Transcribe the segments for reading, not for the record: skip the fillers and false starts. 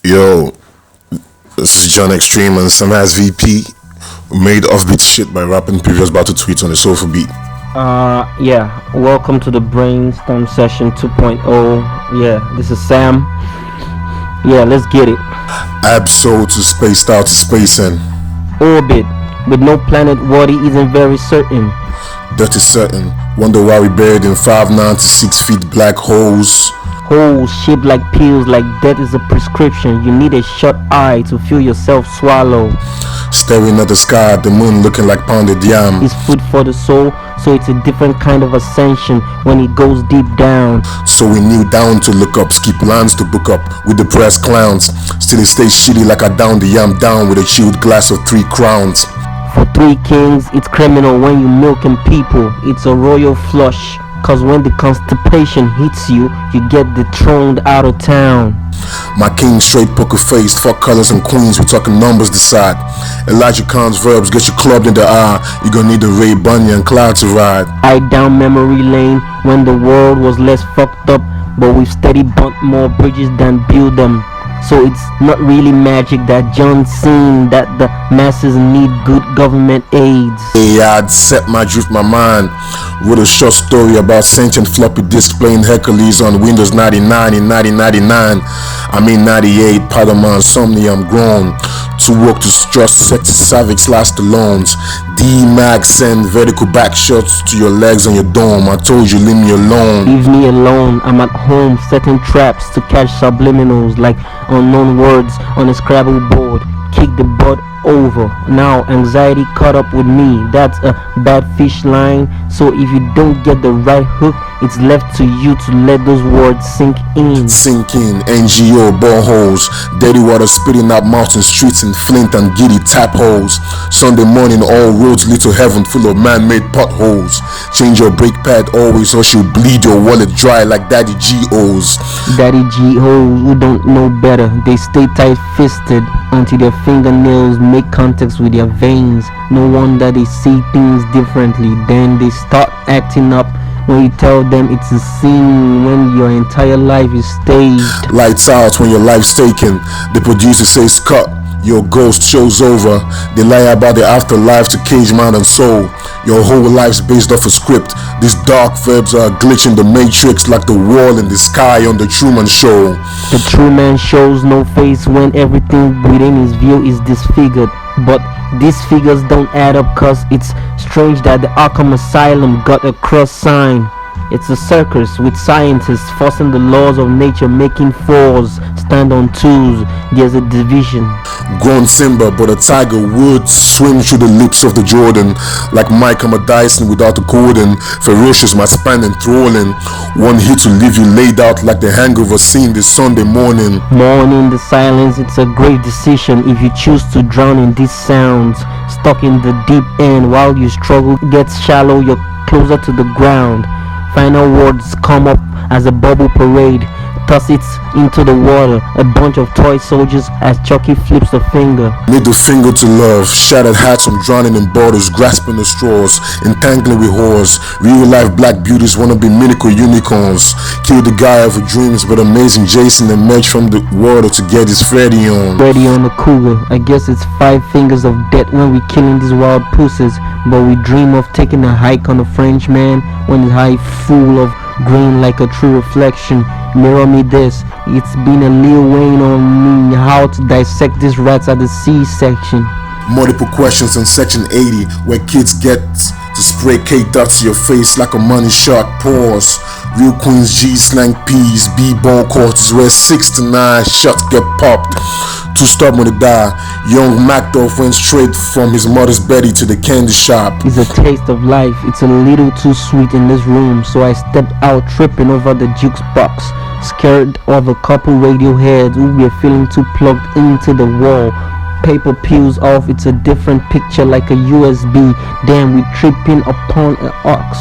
Yo, this is John Extreme and some as VP. Made offbeat shit by rapping previous battle tweets on the sofa beat. Welcome to the Brainstorm Session 2.0. Yeah, this is Sam. Yeah, let's get it. Absol to spaced out to space in. Orbit, with no planet worthy isn't very certain. That is certain. Wonder why we buried in 5'9" to 6 feet black holes. Holes shaped like pills, like death is a prescription. You need a shut eye to feel yourself swallow. Staring at the sky, the moon looking like pounded yam. It's food for the soul, so it's a different kind of ascension when it goes deep down. So we kneel down to look up, skip lines to book up with depressed clowns. Still it stays shitty like I down the yam down with a chilled glass of 3 crowns. For 3 kings, it's criminal when you milking people. It's a royal flush, cause when the constipation hits you, you get dethroned out of town. My king straight poker faced, fuck colors and queens, we talking numbers decide. Elijah Khan's verbs get you clubbed in the eye. You gonna need a Ray Bunny and Cloud to ride. I down memory lane when the world was less fucked up, but we've steady burnt more bridges than build them. So it's not really magic that John seen that the masses need good government aids. Yeah, I'd set my drift my mind. Wrote a short story about sentient floppy disk playing Hercules on Windows 99 in 1999. 98, pardon my insomnia, I'm grown. To work to trust sexy savage last alones. D-Max send vertical back shots to your legs and your dome. I told you leave me alone. Leave me alone, I'm at home setting traps to catch subliminals like unknown words on a Scrabble board. Kick the butt over. Now anxiety caught up with me. That's a bad fish line. So if you don't get the right hook, it's left to you to let those words sink in. Sink in, NGO, boreholes. Dirty water spitting up mountain streets in Flint and giddy tap holes. Sunday morning, all roads lead to heaven full of man-made potholes. Change your brake pad always or she'll bleed your wallet dry like Daddy G.O.'s. Daddy G.O.'s who don't know better. They stay tight-fisted until their fingernails make contact with their veins. No wonder they see things differently. Then they start acting up when you tell them it's a scene when your entire life is staged. Lights out when your life's taken. The producer says cut. Your ghost shows over. They lie about the afterlife to cage mind and soul. Your whole life's based off a script. These dark verbs are a glitch in the matrix like the wall in the sky on the Truman Show. The true man shows no face when everything within his view is disfigured. But these figures don't add up cause it's strange that the Arkham Asylum got a cross sign. It's a circus with scientists forcing the laws of nature, making 4s stand on 2s. There's a division. Grown Simba, but a tiger would swim through the lips of the Jordan like Mike Dyson without a cordon. Ferocious, my span enthralling. One hit to leave you laid out like the hangover scene this Sunday morning. Mourning the silence, it's a grave decision if you choose to drown in these sounds. Stuck in the deep end while you struggle gets shallow, you're closer to the ground. Final words come up as a bubble parade. Toss it into the water. A bunch of toy soldiers as Chucky flips the finger. Middle finger to love. Shattered hearts from drowning in bottles, grasping the straws, entangling with whores. Real life black beauties wanna be miracle unicorns. Kill the guy of her dreams, but amazing Jason emerged from the water to get his Freddy on. Freddy on the cougar. I guess it's 5 fingers of death when we killing these wild pussies. But we dream of taking a hike on a French man when his eye full of green like a true reflection. Mirror me this. It's been a Lil Wayne on me how to dissect these rats at the C-section. Multiple questions on section 80 where kids get to spray K-dots to your face like a money shot. Pause. Real Queens G slang P's B-bone quarters where 6 to 9 shots get popped. Too stubborn to die. Young Macduff went straight from his mother's Betty to the candy shop. It's a taste of life. It's a little too sweet in this room, so I stepped out tripping over the jukebox, scared of a couple radio heads who were feeling too plugged into the wall. Paper peels off, it's a different picture like a USB. Damn, we tripping upon an ox.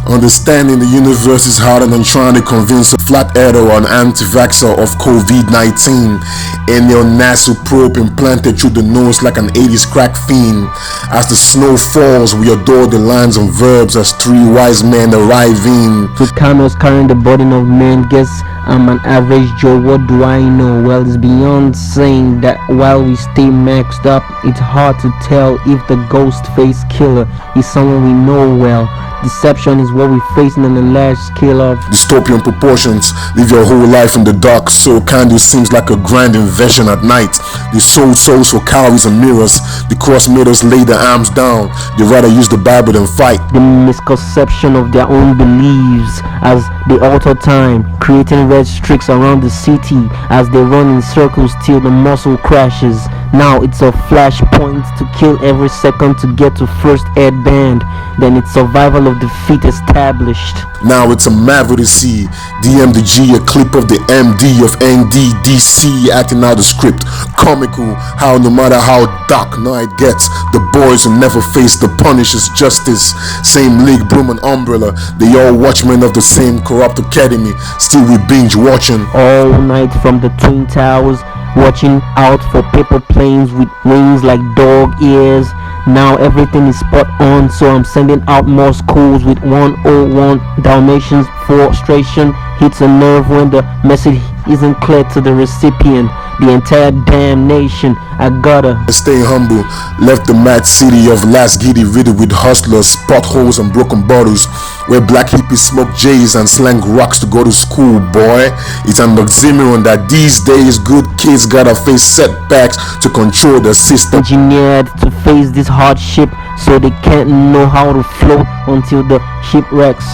Understanding the universe is harder than trying to convince a flat earther or an anti-vaxxer of COVID-19. In your nasal probe implanted through the nose like an 80s crack fiend. As the snow falls, we adore the lines and verbs as 3 wise men arrive in. With camels carrying the burden of men, guess I'm an average Joe, what do I know? Well, it's beyond saying that while we stay maxed up, it's hard to tell if the ghost face killer is someone we know well. Deception is what we face on a large scale of dystopian proportions. Live your whole life in the dark, so candle seems like a grand invention at night. They sold souls for calories and mirrors. The cross made us lay their arms down. They rather use the Bible than fight. The misconception of their own beliefs as they alter time, creating red streaks around the city as they run in circles till the muscle crashes. Now it's a flashpoint to kill every second to get to first aid band. Then it's survival of the fit established. Now it's a marvel to see DMDG, a clip of the MD of NDDC acting out the script. Comical, how no matter how dark night gets, the boys who never face the Punisher's justice. Same league, broom and umbrella, they all watchmen of the same corrupt academy. Still we binge watching all night from the Twin Towers, watching out for paper planes with wings like dog ears. Now everything is spot on, so I'm sending out more schools with 101 Dalmatians. Frustration hits a nerve when the message isn't clear to the recipient. The entire damn nation, I gotta stay humble. Left the mad city of Las Giddy riddled with hustlers, potholes and broken bottles, where black hippies smoke J's and slang rocks to go to school, boy. It's an oxymoron that these days good kids gotta face setbacks to control the system. Engineered to face this hardship so they can't know how to float until the shipwrecks.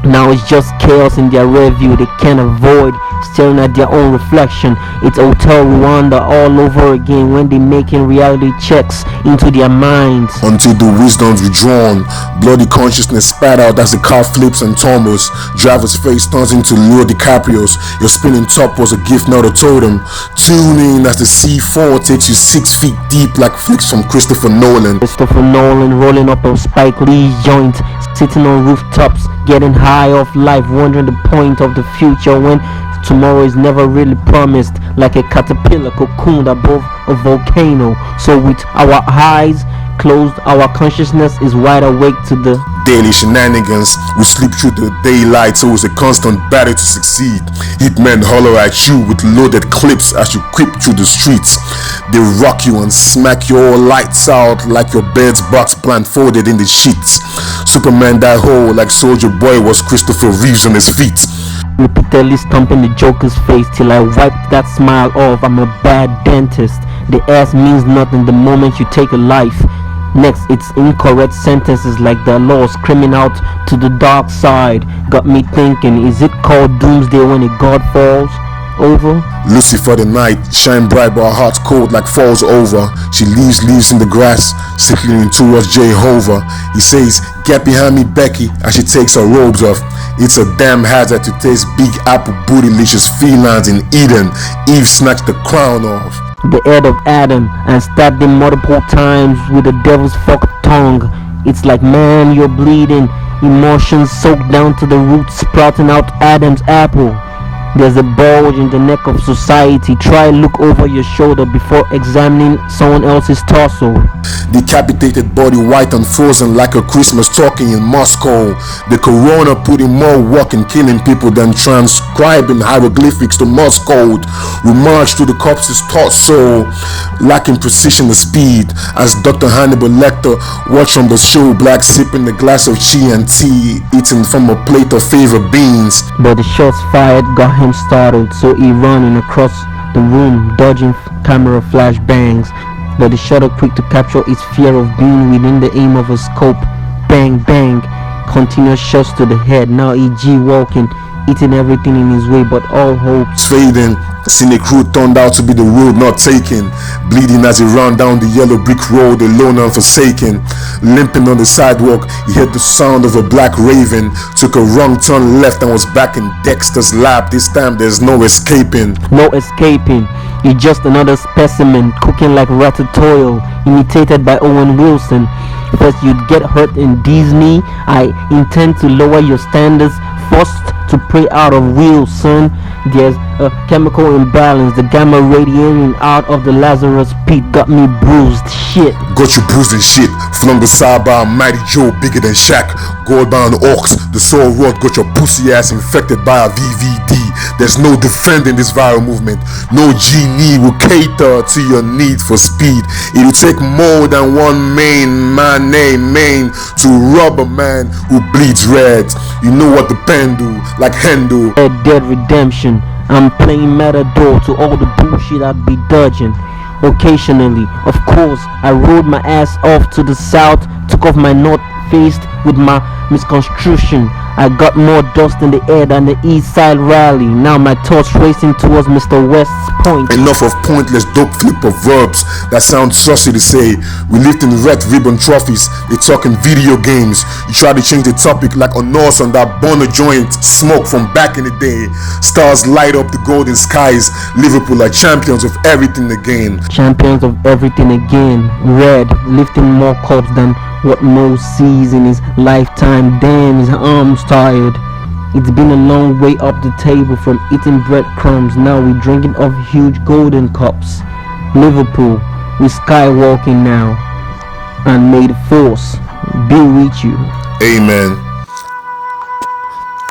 Now it's just chaos in their rear view. They can't avoid staring at their own reflection. It's Hotel Rwanda all over again when they making reality checks into their minds. Until the wisdom's withdrawn, bloody consciousness spat out as the car flips and tumbles. Driver's face turns into Leo DiCaprio's. Your spinning top was a gift, not a totem. Tune in as the C4 takes you 6 feet deep like flicks from Christopher Nolan. Christopher Nolan rolling up a Spike Lee's joint, sitting on rooftops, getting high off life, wondering the point of the future when tomorrow is never really promised, like a caterpillar cocooned above a volcano. So with our eyes closed, our consciousness is wide awake to the daily shenanigans. We sleep through the daylight, so it's a constant battle to succeed. Hitmen holler at you with loaded clips as you creep through the streets. They rock you and smack your lights out like your bed's box blindfolded in the sheets. Superman died whole like Soldier Boy was Christopher Reeves on his feet. Repeatedly stomping the Joker's face till I wiped that smile off. I'm a bad dentist. The ass means nothing the moment you take a life. Next, it's incorrect sentences like the law screaming out to the dark side. Got me thinking, is it called doomsday when a god falls over? Lucifer the night, shine bright but her heart's cold like falls over. She leaves leaves in the grass, sickling towards Jehovah. He says, get behind me Becky, as she takes her robes off. It's a damn hazard to taste big apple bootylicious felines in Eden. Eve snatched the crown off the head of Adam and stabbed him multiple times with the devil's fucked tongue. It's like, man, you're bleeding. Emotions soaked down to the roots, sprouting out Adam's apple. There's a bulge in the neck of society. Try look over your shoulder before examining someone else's torso. Decapitated body white and frozen like a Christmas talking in Moscow. The corona put in more work in killing people than transcribing hieroglyphics to Morse code. We march to the corpse's torso, lacking precision and speed. As Dr. Hannibal Lecter watched from the show black, sipping a glass of tea and tea, eating from a plate of favorite beans. But the shots fired got him startled, so he running across the room, dodging camera flash bangs. But the shutter quick to capture his fear of being within the aim of a scope. Bang bang, continuous shots to the head. Now E.G. walking, eating everything in his way, but all hopes fading. Scenic route turned out to be the road not taken. Bleeding as he ran down the yellow brick road, alone and forsaken. Limping on the sidewalk, he heard the sound of a black raven. Took a wrong turn left and was back in Dexter's lab. This time there's no escaping. No escaping. You're just another specimen, cooking like ratatouille, imitated by Owen Wilson. First you'd get hurt in Disney. I intend to lower your standards. First to pray out of wheel, son. There's a chemical imbalance. The gamma radiating out of the Lazarus pit got me bruised. Shit. Got you bruised and shit. Flung aside by a mighty Joe bigger than Shaq. Gold bound orcs. The soul rod got your pussy ass infected by a VVD. There's no defending this viral movement. No genie will cater to your need for speed. It will take more than one man named Main to rob a man who bleeds red. You know what the pen do, like Handle. Red Dead Redemption. I'm playing Matador to all the bullshit I'd be dodging. Occasionally, of course, I rode my ass off to the south, took off my north face with my misconstruction. I got more dust in the air than the East Side rally. Now my thoughts racing towards Mr. West's point. Enough of pointless dope flip of verbs that sound saucy to say. We lifting red ribbon trophies, they talking video games. You try to change the topic like a nose on that burner joint, smoke from back in the day. Stars light up the golden skies. Liverpool are champions of everything again. Champions of everything again. Red, lifting more cups than what Mo sees in his lifetime. Damn, his arms tired. It's been a long way up the table from eating breadcrumbs. Now we're drinking off huge golden cups. Liverpool, we're skywalking now. And may the force be with you. Amen.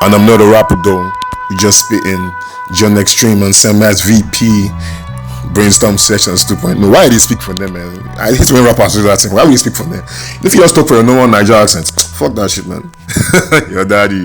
And I'm not a rapper though. We just spitting. John Extreme and Sam Mass VP. Brainstorm Sessions 2.0. Why do you speak for them, man? I hate when rappers do that thing. Why would you speak for them? If you just talk for your normal Niger accent, fuck that shit, man. Your daddy.